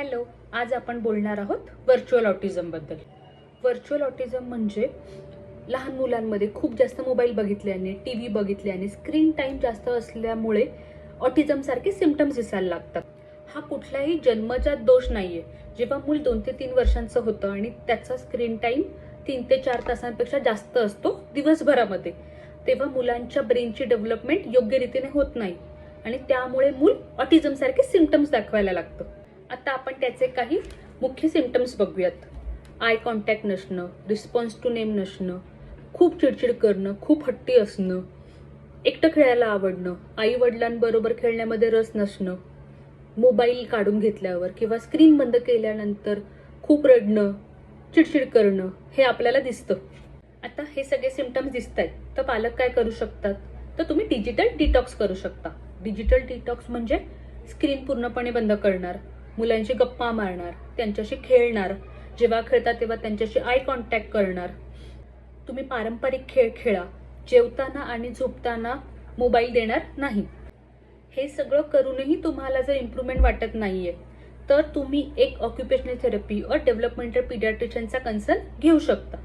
Hello, आज आपण बोलणार आहोत व्हर्च्युअल ऑटिझमबद्दल. व्हर्च्युअल ऑटिझम म्हणजे लहान मुलांमध्ये खूप जास्त मोबाईल बघितल्याने, टीव्ही बघितल्याने, स्क्रीन टाइम जास्त असल्यामुळे ऑटिझम सारखे सिम्पटम्स दिसायला लागतात. हा कुठलाही जन्मजात दोष नाहीये. जेव्हा मूल 2 ते 3 वर्षांचं होतं आणि त्याचा स्क्रीन टाइम 3 ते 4 तासांपेक्षा जास्त असतो दिवसभरामध्ये, तेव्हा मुलांच्या ब्रेनची डेव्हलपमेंट योग्य रीतीने होत नाही आणि त्यामुळे मूल ऑटिझम सारखे सिम्पटम्स दाखवायला लागतं. आता आपण त्याचे काही मुख्य सिम्पटम्स बघूयात. आय कॉन्टॅक्ट नसणं, रिस्पॉन्स टू नेम नसणं, खूप चिडचिड करणं, खूप हट्टी असणं, एकटं खेळायला आवडणं, आई वडिलांबरोबर खेळण्यामध्ये रस नसणं, मोबाईल काढून घेतल्यावर किंवा स्क्रीन बंद केल्यानंतर खूप रडणं, चिडचिड करणं हे आपल्याला दिसतं. आता हे सगळे सिम्पटम्स दिसत आहेत, तर पालक काय करू शकतात? तर तुम्ही डिजिटल डिटॉक्स करू शकता. डिजिटल डिटॉक्स म्हणजे स्क्रीन पूर्णपणे बंद करणार, मुलांशी गप्पा मारणार, त्यांच्याशी खेळणार, जेव्हा खेळतात तेव्हा त्यांच्याशी आय कॉन्टॅक्ट करणार. तुम्ही पारंपरिक खेळ खेळा, जेवताना आणि झोपताना मोबाईल देणार नाही. हे सगळं करूनही तुम्हाला जर इम्प्रूव्हमेंट वाटत नाहीये, तर तुम्ही एक ऑक्युपेशनल थेरपी और डेव्हलपमेंटल पीडियाट्रिशियनचा कन्सल्ट घेऊ शकता.